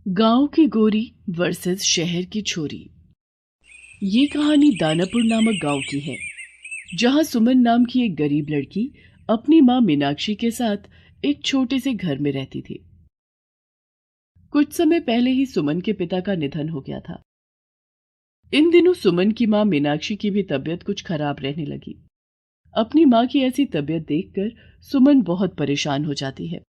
गांव की गोरी वर्सेस शहर की छोरी। ये कहानी दानापुर नामक गांव की है, जहां सुमन नाम की एक गरीब लड़की अपनी मां मीनाक्षी के साथ एक छोटे से घर में रहती थी। कुछ समय पहले ही सुमन के पिता का निधन हो गया था। इन दिनों सुमन की मां मीनाक्षी की भी तबीयत कुछ खराब रहने लगी। अपनी मां की ऐसी तबीयत देखकर सुमन बहुत परेशान हो जाती है,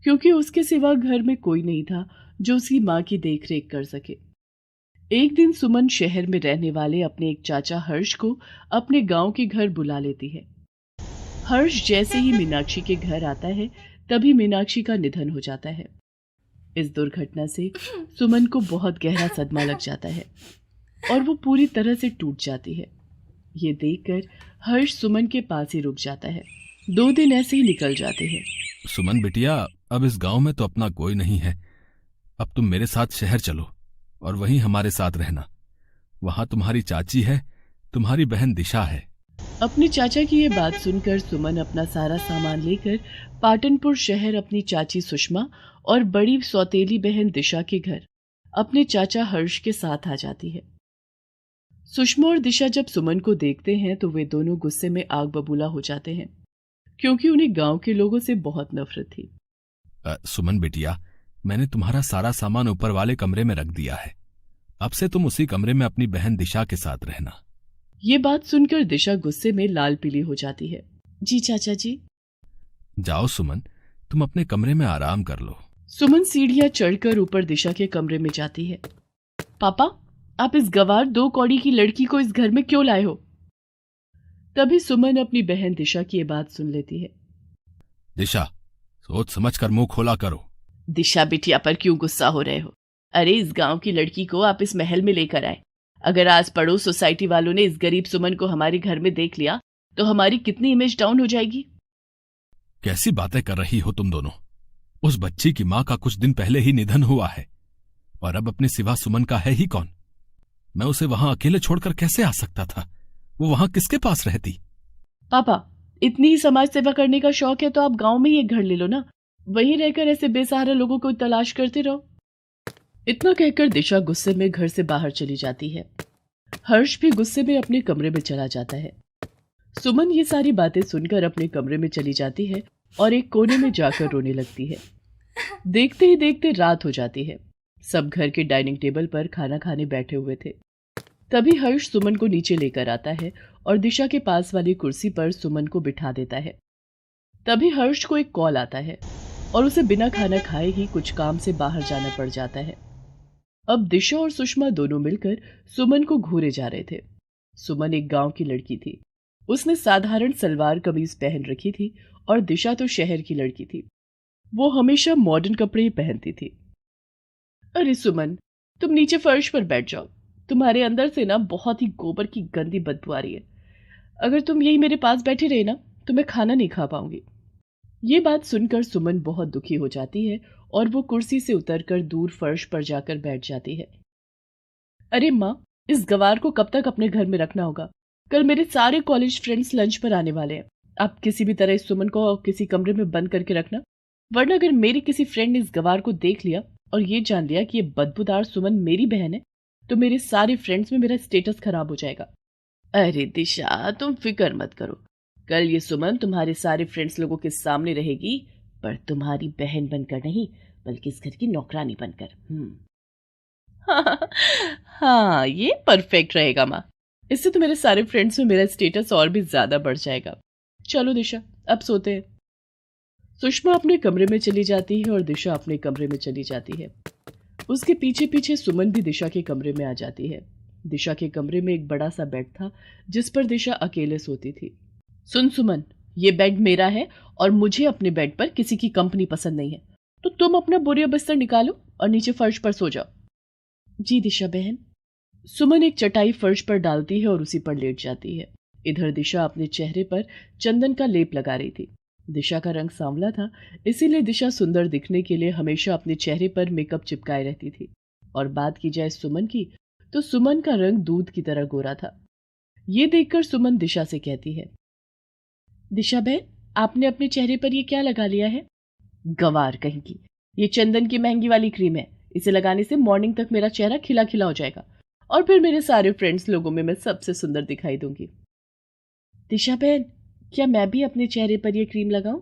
क्योंकि उसके सिवा घर में कोई नहीं था जो उसकी मां की देखरेख कर सके। एक दिन सुमन शहर में रहने वाले अपने एक चाचा हर्ष को अपने गांव के घर बुला लेती है। हर्ष जैसे ही मीनाक्षी के घर आता है, तभी मीनाक्षी का निधन हो जाता है। इस दुर्घटना से सुमन को बहुत गहरा सदमा लग जाता है और वो पूरी तरह से टूट जाती है। ये देखकर हर्ष सुमन के पास ही रुक जाता है। 2 दिन ऐसे ही निकल जाते हैं। सुमन बिटिया, अब इस गांव में तो अपना कोई नहीं है। अब तुम मेरे साथ शहर चलो और वहीं हमारे साथ रहना। वहां तुम्हारी चाची है, तुम्हारी बहन दिशा है। अपने चाचा की ये बात सुनकर सुमन अपना सारा सामान लेकर पाटनपुर शहर अपनी चाची सुषमा और बड़ी सौतेली बहन दिशा के घर अपने चाचा हर्ष के साथ आ जाती है। सुषमा और दिशा जब सुमन को देखते हैं तो वे दोनों गुस्से में आग बबूला हो जाते हैं, क्योंकि उन्हें गांव के लोगों से बहुत नफरत थी। सुमन बिटिया, मैंने तुम्हारा सारा सामान ऊपर वाले कमरे में रख दिया है। अब से तुम उसी कमरे में अपनी बहन दिशा के साथ रहना। ये बात सुनकर दिशा गुस्से में लाल पीली हो जाती है। जी चाचा जी। जाओ सुमन, तुम अपने कमरे में आराम कर लो। सुमन सीढ़ियां चढ़कर ऊपर दिशा के कमरे में जाती है। पापा, आप इस गंवार 2 कौड़ी की लड़की को इस घर में क्यों लाए हो? तभी सुमन अपनी बहन दिशा की ये बात सुन लेती है। दिशा, सोच समझ कर मुंह खोला करो। दिशा बिटिया पर क्यों गुस्सा हो रहे हो? अरे, इस गांव की लड़की को आप इस महल में लेकर आए। अगर आस पड़ोस सोसाइटी वालों ने इस गरीब सुमन को हमारे घर में देख लिया तो हमारी कितनी इमेज डाउन हो जाएगी। कैसी बातें कर रही हो तुम दोनों? उस बच्ची की मां का कुछ दिन पहले ही निधन हुआ है और अब अपने सिवा सुमन का है ही कौन? मैं उसे वहां अकेले छोड़कर कैसे आ सकता था? वो वहां किसके पास रहती? पापा, इतनी ही समाज सेवा करने का शौक है तो आप गांव में ही एक घर ले लो ना। वहीं रहकर ऐसे बेसहारा लोगों को तलाश करते रहो। इतना कहकर दिशा गुस्से में घर से बाहर चली जाती है। हर्ष भी गुस्से में अपने कमरे में चला जाता है। सुमन ये सारी बातें सुनकर अपने कमरे में चली जाती है और एक कोने में जाकर रोने लगती है। देखते ही देखते रात हो जाती है। सब घर के डाइनिंग टेबल पर खाना खाने बैठे हुए थे। तभी हर्ष सुमन को नीचे लेकर आता है और दिशा के पास वाली कुर्सी पर सुमन को बिठा देता है। तभी हर्ष को एक कॉल आता है और उसे बिना खाना खाए ही कुछ काम से बाहर जाना पड़ जाता है। अब दिशा और सुषमा दोनों मिलकर सुमन को घूरे जा रहे थे। सुमन एक गांव की लड़की थी। उसने साधारण सलवार कमीज पहन रखी थी और दिशा तो शहर की लड़की थी। वो हमेशा मॉडर्न कपड़े ही पहनती थी। अरे सुमन, तुम नीचे फर्श पर बैठ जाओ। तुम्हारे अंदर से ना बहुत ही गोबर की गंदी बदबू आ रही है। अगर तुम यही मेरे पास बैठे रहे ना तो मैं खाना नहीं खा पाऊंगी। ये बात सुनकर सुमन बहुत दुखी हो जाती है और वो कुर्सी से उतरकर दूर फर्श पर जाकर बैठ जाती है। अरे माँ, इस गवार को कब तक अपने घर में रखना होगा? कल मेरे सारे कॉलेज फ्रेंड्स लंच पर आने वाले हैं। आप किसी भी तरह इस सुमन को किसी कमरे में बंद करके रखना, वरना अगर मेरी किसी फ्रेंड ने इस गवार को देख लिया और ये जान लिया कि ये बदबूदार सुमन मेरी बहन है तो मेरे सारे फ्रेंड्स में मेरा स्टेटस खराब हो जाएगा। अरे दिशा, तुम फिक्र मत करो। कल ये सुमन तुम्हारे सारे फ्रेंड्स लोगों के सामने रहेगी, पर तुम्हारी बहन बनकर नहीं, बल्कि इस घर की नौकरानी बनकर। हाँ, ये परफेक्ट रहेगा माँ। इससे तो मेरे सारे फ्रेंड्स में मेरा स्टेटस और भी ज्यादा बढ़ जाएगा। चलो दिशा, अब सोते हैं। सुषमा अपने कमरे में चली जाती है और दिशा अपने कमरे में चली जाती है। उसके पीछे पीछे सुमन भी दिशा के कमरे में आ जाती है। दिशा के कमरे में एक बड़ा सा बेड था जिस पर दिशा अकेले सोती थी। सुन सुमन, ये बेड मेरा है और मुझे अपने बेड पर किसी की कंपनी पसंद नहीं है, तो तुम अपना बोरिया बिस्तर निकालो और नीचे फर्श पर सो जाओ। जी दिशा बहन। सुमन एक चटाई फर्श पर डालती है और उसी पर लेट जाती है। इधर दिशा अपने चेहरे पर चंदन का लेप लगा रही थी। दिशा का रंग सांवला था, इसीलिए दिशा सुंदर दिखने के लिए हमेशा अपने चेहरे पर मेकअप चिपकाए रहती थी। और बात की जाए सुमन की, तो सुमन का रंग दूध की तरह गोरा था। ये देखकर सुमन दिशा से कहती है, दिशा बहन, आपने अपने चेहरे पर ये क्या लगा लिया है? गंवार कहीं की। ये चंदन की महंगी वाली क्रीम है, इसे लगाने से मॉर्निंग तक मेरा चेहरा खिला खिला हो जाएगा और फिर मेरे सारे फ्रेंड्स लोगों में मैं सबसे सुंदर दिखाई दूंगी। दिशा बहन, क्या मैं भी अपने चेहरे पर ये क्रीम लगाऊं?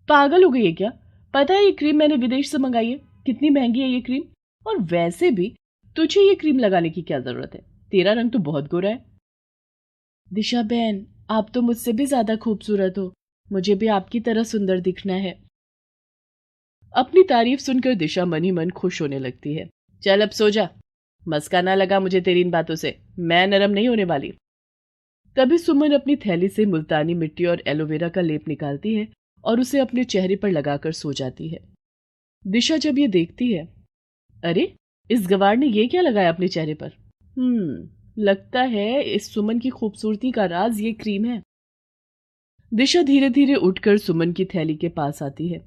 पागल हो गई है क्या? पता है ये क्रीम मैंने विदेश से मंगाई है, कितनी महंगी है ये क्रीम। और वैसे भी तुझे ये क्रीम लगाने की क्या जरूरत है, तेरा रंग तो बहुत गोरा है। दिशा बहन, आप तो मुझसे भी ज्यादा खूबसूरत हो, मुझे भी आपकी तरह सुंदर दिखना है। अपनी तारीफ सुनकर दिशा मन ही मन खुश होने लगती है। चल अब सो जा, मस्का ना लगा मुझे तेरी इन बातों से, मैं नरम नहीं होने वाली। तभी सुमन अपनी थैली से मुल्तानी मिट्टी और एलोवेरा का लेप निकालती है और उसे अपने चेहरे पर लगाकर सो जाती है। दिशा जब ये देखती है, अरे इस गवार ने ये क्या लगाया अपने चेहरे पर? लगता है इस सुमन की खूबसूरती का राज ये क्रीम है। दिशा धीरे धीरे उठकर सुमन की थैली के पास आती है।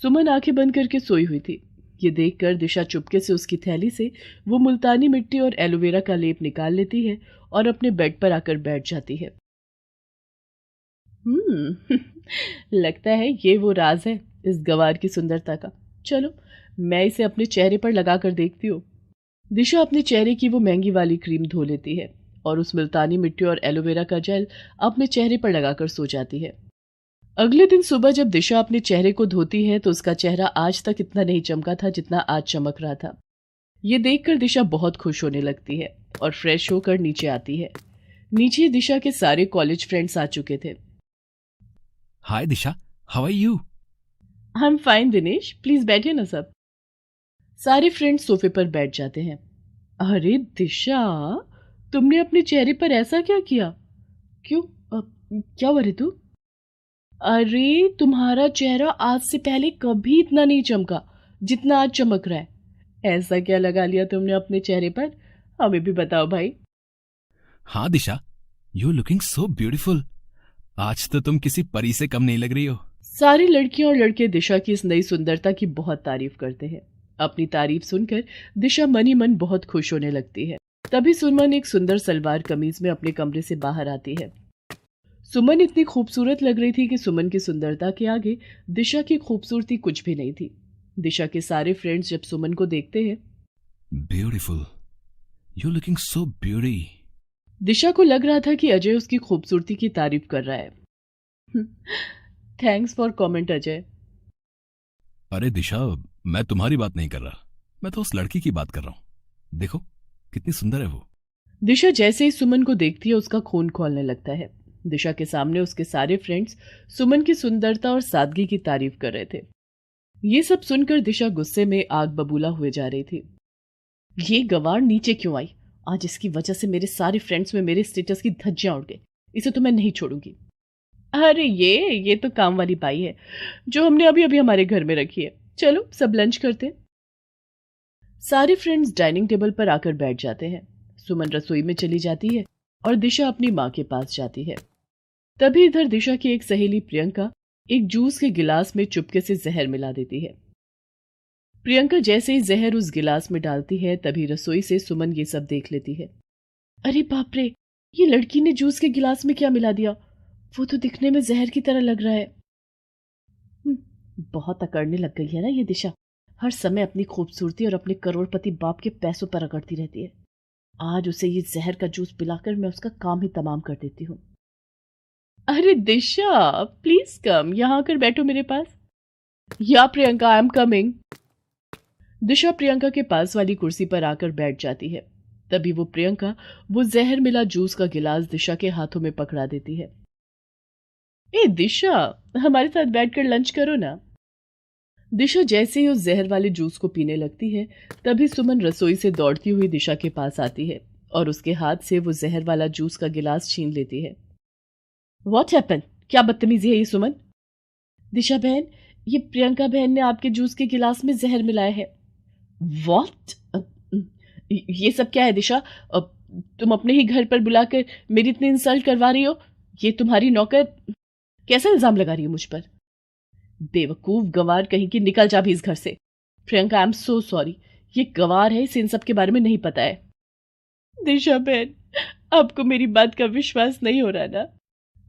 सुमन आंखें बंद करके सोई हुई थी। ये देखकर दिशा चुपके से उसकी थैली से वो मुल्तानी मिट्टी और एलोवेरा का लेप निकाल लेती है और अपने बेड पर आकर बैठ जाती है। लगता है ये वो राज है इस गवार की सुंदरता का। चलो मैं इसे अपने चेहरे पर लगाकर देखती हूँ। दिशा अपने चेहरे की वो महंगी वाली क्रीम धो लेती है और उस मुल्तानी मिट्टी और एलोवेरा का जेल अपने चेहरे पर लगाकर सो जाती है। अगले दिन सुबह जब दिशा अपने चेहरे को धोती है तो उसका चेहरा आज तक इतना नहीं चमका था जितना आज चमक रहा था। ये देखकर दिशा बहुत खुश होने लगती है और फ्रेश होकर नीचे आती है। नीचे दिशा के सारे कॉलेज फ्रेंड्स आ चुके थे। Hi Disha, how are you? I am fine Dinesh, please बैठिए ना सब। सारे फ्रेंड्स सोफे पर बैठ जाते हैं। अरे दिशा, तुमने अपने चेहरे पर ऐसा क्या किया? क्यों, क्या हुआ ऋतु? अरे तुम्हारा चेहरा आज से पहले कभी इतना नहीं चमका जितना आज चमक रहा है। ऐसा क्या लगा लिया तुमने अपने चेहरे पर, हमें भी बताओ भाई। हाँ दिशा, यू लुकिंग सो ब्यूटीफुल। आज तो तुम किसी परी से कम नहीं लग रही हो। सारी लड़कियां और लड़के दिशा की इस नई सुंदरता की बहुत तारीफ करते हैं। अपनी तारीफ सुनकर दिशा मन ही मन बहुत खुश होने लगती है। तभी सुमन एक सुंदर सलवार कमीज में अपने कमरे से बाहर आती है। सुमन इतनी खूबसूरत लग रही थी कि सुमन की सुंदरता के आगे दिशा की खूबसूरती कुछ भी नहीं थी। दिशा के सारे फ्रेंड्स जब सुमन को देखते हैं, beautiful, you looking so beauty. Disha को लग रहा था कि अजय उसकी खूबसूरती की तारीफ कर रहा है। Thanks for comment Ajay. अरे दिशा, मैं तुम्हारी बात नहीं कर रहा, मैं तो उस लड़की की बात कर रहा हूं। देखो कितनी सुंदर है वो। दिशा जैसे ही सुमन को देखती है उसका खून खौलने लगता है। दिशा के सामने उसके सारे फ्रेंड्स सुमन की सुंदरता और सादगी की तारीफ कर रहे थे। ये सब सुनकर दिशा गुस्से में आग बबूला हुए जा रही थी। ये गवार नीचे क्यों आई? आज इसकी वजह से मेरे सारे फ्रेंड्स में मेरे स्टेटस की धज्जियां उड़ गई। इसे तो मैं नहीं छोड़ूंगी। अरे ये तो काम वाली बाई है जो हमने अभी अभी हमारे घर में रखी है। चलो सब लंच करते हैं। सारे फ्रेंड्स डाइनिंग टेबल पर आकर बैठ जाते हैं। सुमन रसोई में चली जाती है और दिशा अपनी माँ के पास जाती है। तभी इधर दिशा की एक सहेली प्रियंका एक जूस के गिलास में चुपके से जहर मिला देती है। प्रियंका जैसे ही जहर उस गिलास में डालती है तभी रसोई से सुमन ये सब देख लेती है। अरे बाप रे, ये लड़की ने जूस के गिलास में क्या मिला दिया? वो तो दिखने में जहर की तरह लग रहा है। बहुत अकड़ने लग गई है ना ये दिशा। हर समय अपनी खूबसूरती और अपने करोड़पति बाप के पैसों पर अकड़ती रहती है। आज उसे ये जहर का जूस पिलाकर मैं उसका काम ही तमाम कर देती हूँ। अरे दिशा प्लीज कम, यहाँ आकर बैठो मेरे पास। या प्रियंका, आई एम कमिंग। दिशा प्रियंका के पास वाली कुर्सी पर आकर बैठ जाती है। तभी वो प्रियंका वो जहर मिला जूस का गिलास दिशा के हाथों में पकड़ा देती है। ए दिशा, हमारे साथ बैठकर लंच करो ना। दिशा जैसे ही उस जहर वाले जूस को पीने लगती है तभी सुमन रसोई से दौड़ती हुई दिशा के पास आती है और उसके हाथ से वो जहर वाला जूस का गिलास छीन लेती है। What happen? क्या बदतमीजी है ये सुमन? दिशा बहन, ये प्रियंका बहन ने आपके जूस के गिलास में जहर मिलाया है। व्हाट? ये सब क्या है दिशा? तुम अपने ही घर पर बुलाकर मेरी इतनी इंसल्ट करवा रही हो। ये तुम्हारी नौकर कैसा इल्जाम लगा रही है मुझ पर? बेवकूफ गंवार कहीं की, निकल जा भी इस घर से। Priyanka, I am so sorry. ये गंवार है, इसे इन सब के बारे में नहीं पता है। दिशा बहन, आपको मेरी बात का विश्वास नहीं हो रहा ना?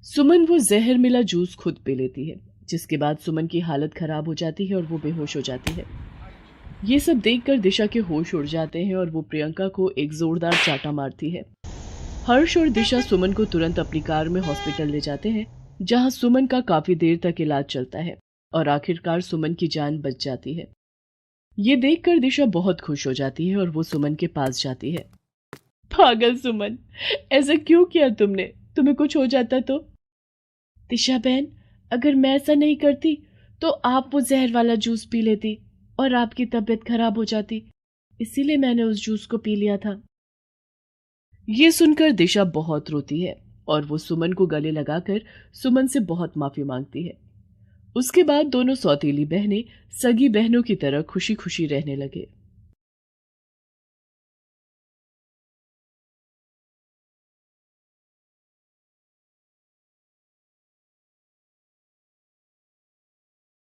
सुमन वो जहर मिला जूस खुद पी लेती है, जिसके बाद सुमन की हालत खराब हो जाती है और वो बेहोश हो जाती है। ये सब देखकर दिशा के होश उड़ जाते हैं और वो प्रियंका को एक जोरदार चाटा मारती है। हर्ष और दिशा सुमन को तुरंत अपनी कार में हॉस्पिटल ले जाते हैं, जहां सुमन का काफी देर तक इलाज चलता है और आखिरकार सुमन की जान बच जाती है। ये देखकर दिशा बहुत खुश हो जाती है और वो सुमन के पास जाती है। पागल सुमन, ऐसा क्यों किया तुमने? तुम्हें कुछ हो जाता तो? दिशा बहन, अगर मैं ऐसा नहीं करती तो आप वो जहर वाला जूस पी लेती और आपकी तबीयत खराब हो जाती, इसीलिए मैंने उस जूस को पी लिया था। ये सुनकर दिशा बहुत रोती है और वो सुमन को गले लगाकर सुमन से बहुत माफी मांगती है। उसके बाद दोनों सौतेली बहनें सगी बहनों की तरह खुशी खुशी रहने लगे।